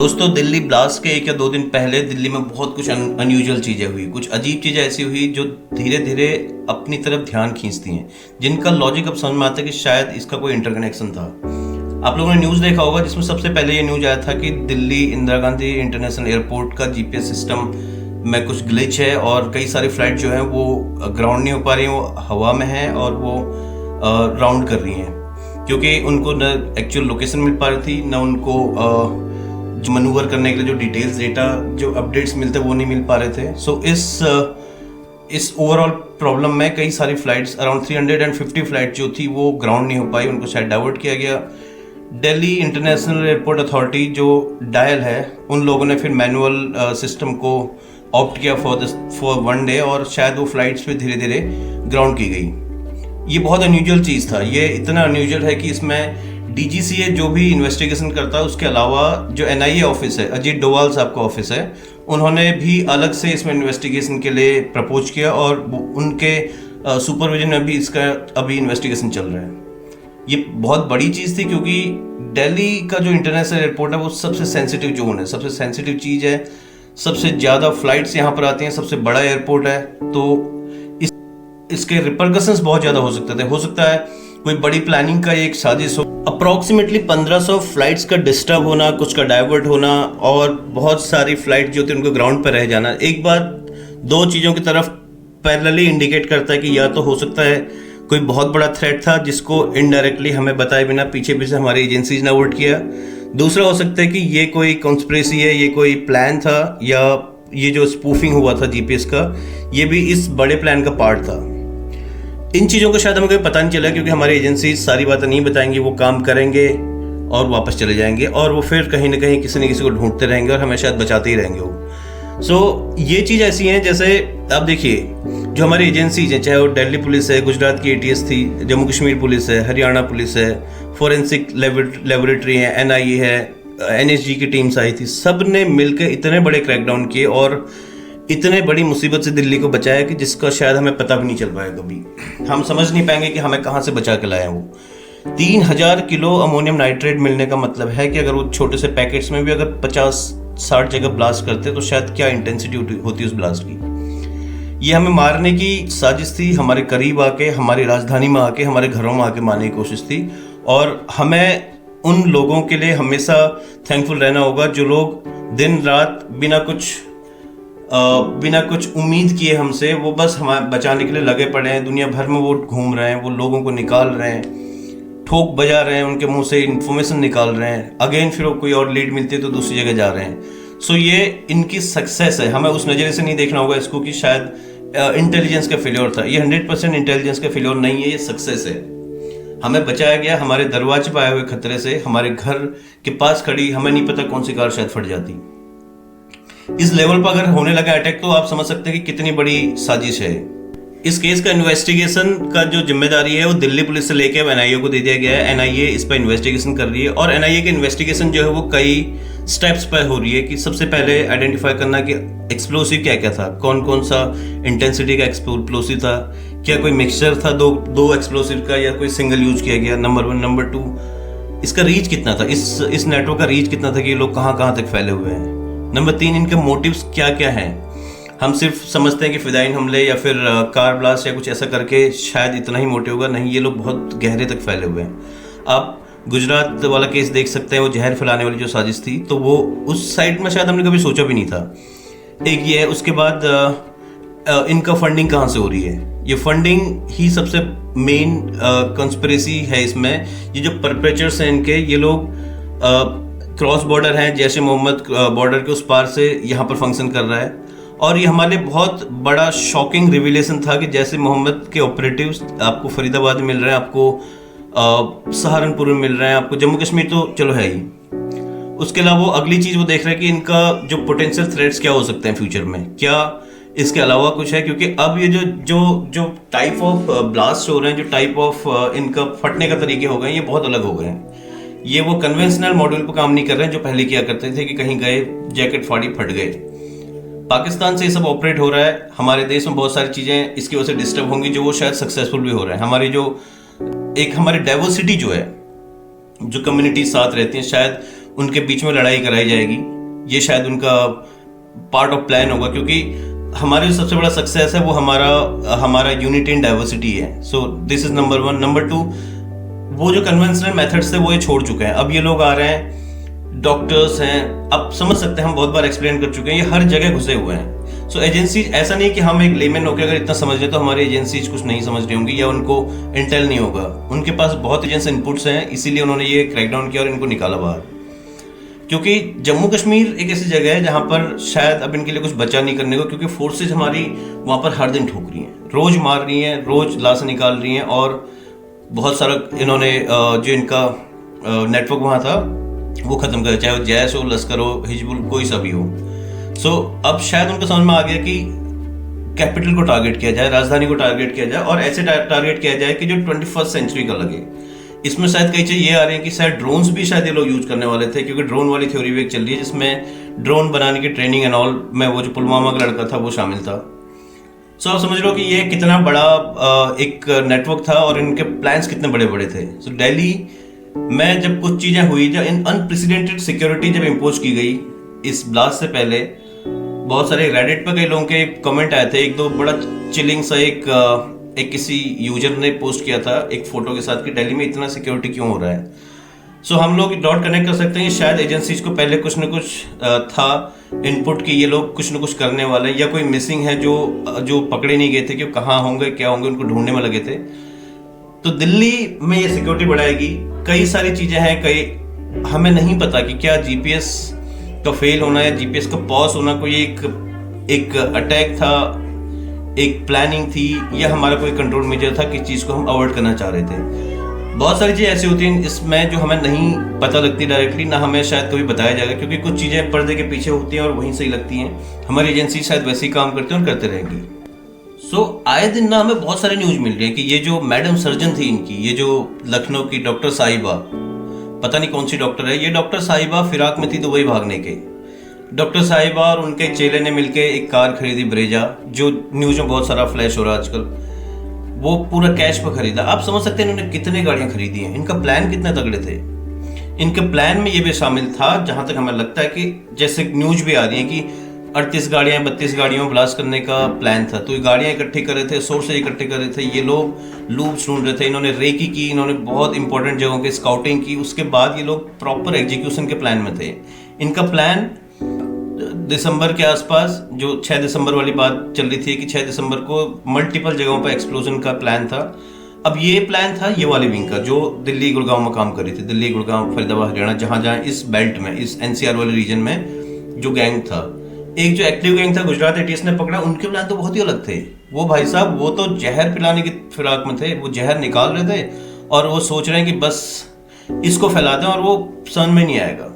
दोस्तों, दिल्ली ब्लास्ट के 1 या 2 दिन पहले दिल्ली में बहुत कुछ अनयूजुअल चीज़ें हुई। कुछ अजीब चीज़ें ऐसी हुई जो धीरे धीरे अपनी तरफ ध्यान खींचती हैं, जिनका लॉजिक अब समझ में आता है कि शायद इसका कोई इंटरकनेक्शन था। आप लोगों ने न्यूज़ देखा होगा जिसमें सबसे पहले ये न्यूज़ आया था कि दिल्ली इंदिरा गांधी इंटरनेशनल एयरपोर्ट का जीपीएस सिस्टम में कुछ ग्लिच है और कई सारी फ्लाइट जो हैं वो ग्राउंड नहीं हो पा रही हैं, वो हवा में हैं और वो राउंड कर रही हैं, क्योंकि उनको न एक्चुअल लोकेशन मिल पा रही थी, न उनको जो मनूवर करने के लिए जो डिटेल्स डेटा जो अपडेट्स मिलते वो नहीं मिल पा रहे थे। सो इस ओवरऑल प्रॉब्लम में कई सारी फ्लाइट्स अराउंड 350 फ्लाइट जो थी वो ग्राउंड नहीं हो पाई, उनको शायद डाइवर्ट किया गया। दिल्ली इंटरनेशनल एयरपोर्ट अथॉरिटी जो डायल है, उन लोगों ने फिर मैनुअल सिस्टम को ऑप्ट किया फॉर 1 डे और शायद वो फ्लाइट्स फिर धीरे धीरे ग्राउंड की गई। ये बहुत अनयूजुअल चीज़ था। ये इतना अनयूजुअल है कि इसमें डीजीसीए जो भी इन्वेस्टिगेशन करता है, उसके अलावा जो एनआईए ऑफिस है, अजीत डोवाल साहब का ऑफिस है, उन्होंने भी अलग से इसमें इन्वेस्टिगेशन के लिए प्रपोज किया और उनके सुपरविजन में भी इसका अभी इन्वेस्टिगेशन चल रहा है। ये बहुत बड़ी चीज़ थी क्योंकि दिल्ली का जो इंटरनेशनल एयरपोर्ट है वो सबसे सेंसिटिव जोन है, सबसे सेंसिटिव चीज़ है, सबसे ज़्यादा फ्लाइट्स यहाँ पर आती हैं, सबसे बड़ा एयरपोर्ट है, तो इसके रिपरकशंस बहुत ज़्यादा हो सकते थे। हो सकता है कोई बड़ी प्लानिंग का एक साजिश हो। अप्रॉक्सीमेटली 1500 फ्लाइट्स का डिस्टर्ब होना, कुछ का डाइवर्ट होना और बहुत सारी फ्लाइट जो थी उनको ग्राउंड पर रह जाना, एक बार 2 चीज़ों की तरफ पैरेलली इंडिकेट करता है कि या तो हो सकता है कोई बहुत बड़ा थ्रेट था जिसको इनडायरेक्टली हमें बताए बिना पीछे पीछे हमारी एजेंसीज ने अवॉइड किया। दूसरा हो सकता है कि ये कोई कॉन्स्पिरेसी है, ये कोई प्लान था, या ये जो स्पूफिंग हुआ था जीपीएस का, ये भी इस बड़े प्लान का पार्ट था। इन चीज़ों को शायद हमें कोई पता नहीं चला क्योंकि हमारी एजेंसी सारी बातें नहीं बताएंगी, वो काम करेंगे और वापस चले जाएंगे और वो फिर कहीं ना कहीं किसी न किसी को ढूंढते रहेंगे और हमें शायद बचाते ही रहेंगे वो। सो ये चीज़ ऐसी हैं, जैसे आप देखिए जो हमारी एजेंसीज हैं, चाहे वो दिल्ली पुलिस है, गुजरात की एटीएस थी, जम्मू कश्मीर पुलिस है, हरियाणा पुलिस है, फोरेंसिक लेबोरेटरी है, एनआईए है, एनएसजी की टीम्स आई थी, सब ने मिलकर इतने बड़े क्रैकडाउन किए और इतने बड़ी मुसीबत से दिल्ली को बचाया कि जिसका शायद हमें पता भी नहीं चल पाएगा कभी। हम समझ नहीं पाएंगे कि हमें कहाँ से बचा के लाए वो। 3000 किलो अमोनियम नाइट्रेट मिलने का मतलब है कि अगर वो छोटे से पैकेट्स में भी अगर 50-60 जगह ब्लास्ट करते तो शायद क्या इंटेंसिटी होती उस ब्लास्ट की। ये हमें मारने की साजिश थी, हमारे करीब आके, हमारी राजधानी में आके, हमारे घरों में आके मारने की कोशिश थी। और हमें उन लोगों के लिए हमेशा थैंकफुल रहना होगा जो लोग दिन रात बिना कुछ उम्मीद किए हमसे, वो बस हमें बचाने के लिए लगे पड़े हैं। दुनिया भर में वो घूम रहे हैं, वो लोगों को निकाल रहे हैं, ठोक बजा रहे हैं, उनके मुंह से इन्फॉर्मेशन निकाल रहे हैं, अगेन फिर कोई और लीड मिलती है तो दूसरी जगह जा रहे हैं। सो ये इनकी सक्सेस है। हमें उस नज़रिए से नहीं देखना होगा इसको कि शायद इंटेलिजेंस का फेलियर था। ये 100% इंटेलिजेंस का फेलियर नहीं है, ये सक्सेस है। हमें बचाया गया हमारे दरवाजे पर आए हुए खतरे से। हमारे घर के पास खड़ी, हमें नहीं पता कौन सी कार शायद फट जाती। इस लेवल पर अगर होने लगा अटैक तो आप समझ सकते हैं कि कितनी बड़ी साजिश है। इस केस का इन्वेस्टिगेशन का जो जिम्मेदारी है वो दिल्ली पुलिस से लेके अब एनआईए को दे दिया गया है। एनआईए इस पर इन्वेस्टिगेशन कर रही है और एनआईए की इन्वेस्टिगेशन जो है वो कई स्टेप्स पर हो रही है कि सबसे पहले आइडेंटिफाई करना कि एक्सप्लोसिव क्या क्या था, कौन कौन सा इंटेंसिटी का एक्सप्लोसिव था, क्या कोई मिक्सचर था दो एक्सप्लोसिव का, या कोई सिंगल यूज किया गया, नंबर 1। नंबर 2, इसका रीच कितना था, इस नेटवर्क का रीच कितना था कि ये लोग कहाँ कहाँ तक फैले हुए हैं। नंबर 3, इनके मोटिव्स क्या क्या हैं। हम सिर्फ समझते हैं कि फिदाइन हमले या फिर कार ब्लास्ट या कुछ ऐसा करके शायद इतना ही मोटिव होगा, नहीं, ये लोग बहुत गहरे तक फैले हुए हैं। आप गुजरात वाला केस देख सकते हैं, वो जहर फैलाने वाली जो साजिश थी, तो वो उस साइड में शायद हमने कभी सोचा भी नहीं था। एक ये है, उसके बाद इनका फंडिंग कहाँ से हो रही है। ये फंडिंग ही सबसे मेन कंस्पिरेसी है इसमें। ये जो परपेचर्स हैं इनके, ये लोग क्रॉस बॉर्डर हैं, जैसे मोहम्मद बॉर्डर के उस पार से यहाँ पर फंक्शन कर रहा है। और ये हमारे बहुत बड़ा शॉकिंग रिविलेशन था कि जैसे मोहम्मद के ऑपरेटिव्स आपको फरीदाबाद में मिल रहे हैं, आपको सहारनपुर में मिल रहे हैं, आपको जम्मू कश्मीर तो चलो है ही, उसके अलावा वो अगली चीज़ वो देख रहे हैं कि इनका जो पोटेंशियल थ्रेट्स क्या हो सकते हैं फ्यूचर में, क्या इसके अलावा कुछ है। क्योंकि अब ये जो टाइप ऑफ ब्लास्ट हो रहे हैं, जो टाइप ऑफ इनका फटने का तरीके हो गए, ये बहुत अलग हो गए हैं। ये वो कन्वेंशनल मॉड्यूल पर काम नहीं कर रहे हैं जो पहले किया करते थे कि कहीं गए, जैकेट फाड़ी, फट गए। पाकिस्तान से ये सब ऑपरेट हो रहा है। हमारे देश में बहुत सारी चीज़ें इसकी वजह से डिस्टर्ब होंगी जो वो शायद सक्सेसफुल भी हो रहे हैं। हमारी जो हमारी डाइवर्सिटी जो है, जो कम्युनिटी साथ रहती हैं, शायद उनके बीच में लड़ाई कराई जाएगी, ये शायद उनका पार्ट ऑफ प्लान होगा, क्योंकि हमारे जो सबसे बड़ा सक्सेस है वो हमारा यूनिटी इन डाइवर्सिटी है। So this is number 1। Number 2, वो जो कन्वेंशनल मेथड्स थे वो ये छोड़ चुके हैं। अब ये लोग आ रहे हैं, डॉक्टर्स हैं, अब समझ सकते हैं, हम बहुत बार एक्सप्लेन कर चुके हैं, ये हर जगह घुसे हुए हैं। सो एजेंसी, ऐसा नहीं कि हम एक लेमैन होकर अगर इतना समझ रहे तो हमारी एजेंसीज कुछ नहीं समझ रही होंगी या उनको इंटेल नहीं होगा। उनके पास बहुत एजेंसी इनपुट्स हैं, इसीलिए उन्होंने ये क्रैकडाउन किया और इनको निकाला बाहर। क्योंकि जम्मू कश्मीर एक ऐसी जगह है जहां पर शायद अब इनके लिए कुछ बचा नहीं करने को, क्योंकि फोर्सेज हमारी वहां पर हर दिन ठोक रही हैं, रोज मार रही हैं, रोज लाश निकाल रही हैं, और बहुत सारा इन्होंने जो इनका नेटवर्क वहां था वो खत्म कर, चाहे वो जैश हो, लश्कर हो, हिजबुल, कोई सा भी हो। सो अब शायद उनको समझ में आ गया कि कैपिटल को टारगेट किया जाए, राजधानी को टारगेट किया जाए, और ऐसे टारगेट किया जाए कि जो 21st सेंचुरी का लगे। इसमें शायद कई चीज़ ये आ रही है कि शायद ड्रोन्स भी शायद ये लोग यूज करने वाले थे, क्योंकि ड्रोन वाली थ्योरी भी एक चल रही है जिसमें ड्रोन बनाने की ट्रेनिंग एंड ऑल में वो जो पुलवामा का लड़का था वो शामिल था। सो आप समझ लो कि ये कितना बड़ा एक नेटवर्क था और इनके प्लान्स कितने बड़े बड़े थे। सो दिल्ली में जब कुछ चीज़ें हुई, जब इन अनप्रेसिडेंटेड सिक्योरिटी जब इम्पोज की गई इस ब्लास्ट से पहले, बहुत सारे रेडिट पर कई लोगों के कमेंट आए थे। एक दो बड़ा चिलिंग सा एक किसी यूजर ने पोस्ट किया था एक फोटो के साथ कि दिल्ली में इतना सिक्योरिटी क्यों हो रहा है। सो हम लोग डॉट कनेक्ट कर सकते हैं कि शायद एजेंसीज को पहले कुछ न कुछ था इनपुट कि ये लोग कुछ न कुछ करने वाले हैं, या कोई मिसिंग है जो पकड़े नहीं गए थे कि कहाँ होंगे क्या होंगे, उनको ढूंढने में लगे थे। तो दिल्ली में ये सिक्योरिटी बढ़ाएगी, कई सारी चीजें हैं, कई हमें नहीं पता कि क्या जीपीएस का फेल होना या जीपीएस का पॉज होना कोई एक अटैक था, एक प्लानिंग थी, या हमारा कोई कंट्रोल मेजर था, किस चीज को हम अवॉइड करना चाह रहे थे। बहुत सारी चीजें ऐसी होती हैं इसमें जो हमें नहीं पता लगती डायरेक्टली, ना हमें शायद कभी बताया जाएगा, क्योंकि कुछ चीजें पर्दे के पीछे होती हैं और वहीं से ही लगती हैं। हमारी एजेंसी शायद वैसे ही काम करती है और करते रहेंगी। सो आए दिन ना हमें बहुत सारे न्यूज मिल रहे हैं कि ये जो मैडम सर्जन थी इनकी, ये जो लखनऊ की डॉक्टर साहिबा, पता नहीं कौन सी डॉक्टर है, ये डॉक्टर साहिबा फिराक में थी दुबई भागने के। डॉक्टर साहिबा और उनके चेले ने मिलकर एक कार खरीदी ब्रेजा, जो न्यूज में बहुत सारा फ्लैश हो रहा है आजकल, वो पूरा कैश पर खरीदा। आप समझ सकते हैं इन्होंने कितने गाड़ियां खरीदी हैं, इनका प्लान कितने तगड़े थे। इनके प्लान में ये भी शामिल था, जहां तक हमें लगता है कि जैसे न्यूज भी आ रही है कि 38 गाड़ियां 32 गाड़ियों में ब्लास्ट करने का प्लान था। तो ये गाड़ियां इकट्ठी कर रहे थे, सोर्सेज इकट्ठे कर रहे थे, ये लोग लूप्स ढूंढ रहे थे, इन्होंने रेकी की, इन्होंने बहुत इंपॉर्टेंट जगहों की स्काउटिंग की। उसके बाद ये लोग प्रॉपर एग्जीक्यूशन के प्लान में थे। इनका प्लान दिसंबर के आसपास, जो 6 दिसंबर वाली बात चल रही थी कि 6 दिसंबर को मल्टीपल जगहों पर एक्सप्लोजन का प्लान था। अब ये प्लान था ये वाले विंग का जो दिल्ली गुड़गांव में काम कर रही थी, दिल्ली गुड़गांव फरीदाबाद हरियाणा, जहां जहां इस बेल्ट में, इस एनसीआर वाले रीजन में जो गैंग था, एक जो एक्टिव गैंग था गुजरात एटीएस ने पकड़ा, उनके प्लान तो बहुत ही अलग थे। वो भाई साहब वो तो जहर पिलाने की फिराक में थे, वो जहर निकाल रहे थे और वो सोच रहे हैं कि बस इसको फैला दें और वो समझ में नहीं आएगा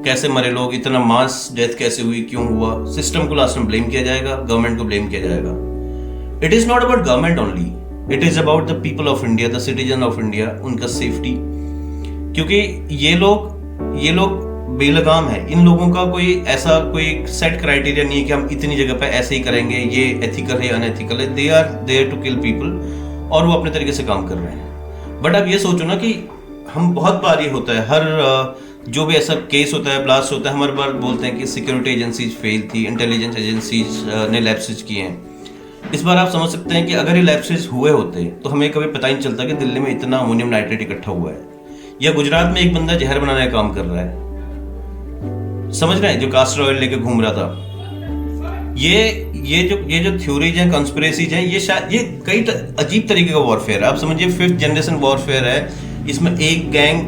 कैसे मरे लोग, इतना मास डेथ कैसे हुई, क्यों हुआ। सिस्टम को लास्ट में ब्लेम किया जाएगा, गवर्नमेंट को ब्लेम किया जाएगा। It is not about government only, it is about the people of India, the citizen of India, उनका सेफ्टी। क्योंकि ये लोग बेलगाम है, इन लोगों का कोई सेट क्राइटेरिया नहीं है कि हम इतनी जगह पे ऐसे ही करेंगे, ये एथिकल है अनएथिकल है। They are there to kill people और वो अपने तरीके से काम कर रहे हैं। बट अब ये सोचो ना कि हम बहुत बार ये होता है, हर जो भी ऐसा केस होता है, ब्लास्ट होता है, हमारे बार बोलते हैं कि सिक्योरिटी एजेंसीज फेल थी, इंटेलिजेंस एजेंसीज ने लैप्सेज किए हैं। इस बार आप समझ सकते हैं कि अगर ये लैप्सेज हुए होते तो हमें कभी पता ही नहीं चलता कि दिल्ली में इतना अमोनियम नाइट्रेट इकट्ठा हुआ है, या गुजरात में एक बंदा जहर बनाने का काम कर रहा है, समझ रहे हैं, जो कास्टर ऑयल लेके घूम रहा था। ये जो थ्योरीज हैं, कंस्पिरेसीज हैं, ये कई अजीब तरीके का वॉरफेयर है। आप समझिए 5th जनरेशन वॉरफेयर है। इसमें एक गैंग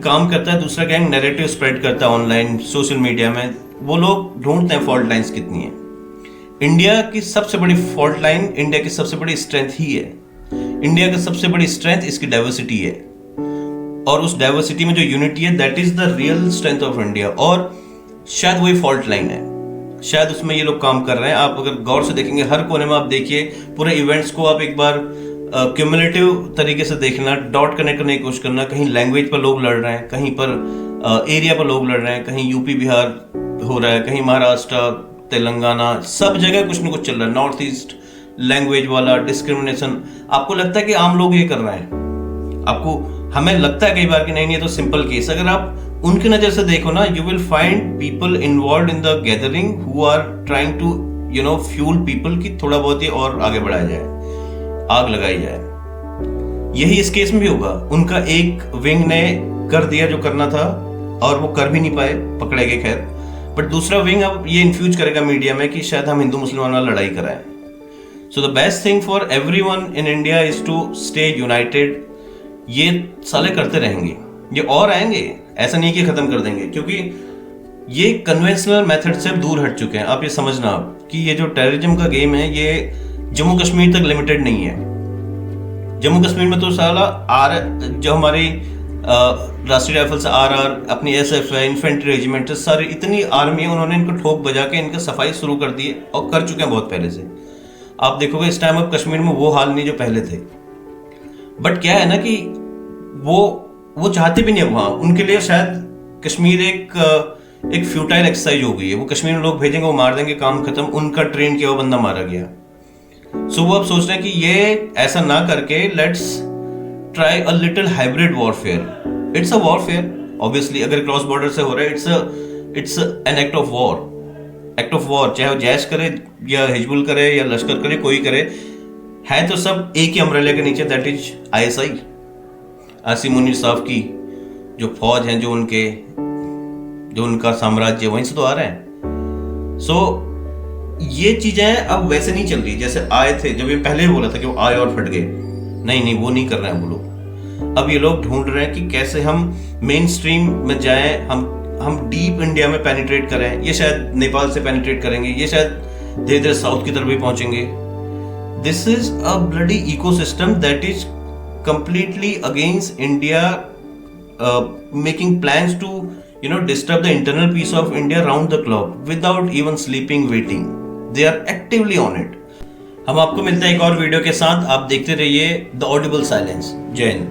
काम करता है, दूसरा गैंग नैरेटिव स्प्रेड करता है ऑनलाइन सोशल मीडिया में। वो लोग ढूंढते हैं फॉल्ट लाइंस कितनी है। इंडिया की सबसे बड़ी फॉल्ट लाइन, इंडिया की सबसे बड़ी स्ट्रेंथ ही है। इंडिया की सबसे बड़ी स्ट्रेंथ इसकी डाइवर्सिटी है, और उस डाइवर्सिटी में जो यूनिटी है, that is the real strength of India. और शायद वही फॉल्ट लाइन है, शायद उसमें ये लोग काम कर रहे हैं। आप अगर गौर से देखेंगे हर कोने में, आप देखिए पूरे इवेंट्स को आप एक बार क्यूमुलेटिव तरीके से देखना, डॉट कनेक्ट करने की कोशिश करना। कहीं लैंग्वेज पर लोग लड़ रहे हैं, कहीं पर एरिया पर लोग लड़ रहे हैं, कहीं यूपी बिहार हो रहा है, कहीं महाराष्ट्र तेलंगाना, सब जगह कुछ न कुछ चल रहा है। नॉर्थ ईस्ट लैंग्वेज वाला डिस्क्रिमिनेशन। आपको लगता है कि आम लोग ये कर रहे हैं, हमें लगता है कई बार कि नहीं, ये तो सिंपल केस। अगर आप उनकी नजर से देखो ना, you will find people involve in the gathering who are trying to fuel people की थोड़ा बहुत ही और आगे बढ़ाया जाए, आग लगाई जाए। यही इस केस में भी होगा। उनका एक विंग ने कर दिया जो करना था और वो कर भी नहीं पाए, पकड़े गए खैर, बट दूसरा विंग अब ये इन्फ्यूज करेगा मीडिया में कि शायद हम हिंदू मुसलमान वाला लड़ाई कराएं। So the best thing for everyone in India is to stay united. ये साले करते रहेंगे, ये और आएंगे, ऐसा नहीं कि खत्म कर देंगे, क्योंकि ये कन्वेंशनल मेथड से दूर हट चुके हैं। आप ये समझना कि ये जो टेररिज्म का गेम है ये जम्मू कश्मीर तक लिमिटेड नहीं है। जम्मू कश्मीर में तो साला जो हमारी राष्ट्रीय राइफल्स आरआर, अपनी एसएफ है, इन्फेंट्री रेजिमेंट, सारी इतनी आर्मी है, उन्होंने इनको ठोक बजा के इनका सफाई शुरू कर दी है और कर चुके हैं बहुत पहले से। आप देखोगे इस टाइम अब कश्मीर में वो हाल नहीं जो पहले थे। बट क्या है ना कि वो चाहते भी नहीं अब वहां, उनके लिए शायद कश्मीर एक फ्यूटाइल एक्सरसाइज हो गई है। वो कश्मीर में लोग भेजेंगे, वो मार देंगे, काम खत्म, उनका ट्रेन किया हुआ बंदा मारा गया। सो वो अब सोच रहे हैं कि ये ऐसा ना करके let's try a little hybrid warfare. It's a warfare obviously, अगर क्रॉस बॉर्डर से हो रहा है, it's an act of war. चाहे वो जैश करे या हिजबुल करे या लश्कर करे, कोई करे, है तो सब एक ही अम्ब्रेला के नीचे, that is ISI, Asim Munir साहब की जो फौज है, जो उनका साम्राज्य वहीं से तो आ रहा है। सो ये चीजें अब वैसे नहीं चल रही जैसे आए थे, जब ये पहले बोला था कि वो आए और फट गए। नहीं, वो नहीं कर रहे हैं वो लोग। अब ये लोग ढूंढ रहे हैं कि कैसे हम मेन स्ट्रीम में जाएं, हम डीप इंडिया में पेनिट्रेट करें। ये शायद नेपाल से पेनिट्रेट करेंगे, ये शायद धीरे धीरे साउथ की तरफ भी पहुंचेंगे। This is a bloody ecosystem that is completely against India making plans to disturb the internal peace of India round the clock without even sleeping, waiting. They are actively on it. हम आपको मिलते हैं एक और video के साथ। आप देखते रहिए द ऑडिबल साइलेंस। जय हिंद।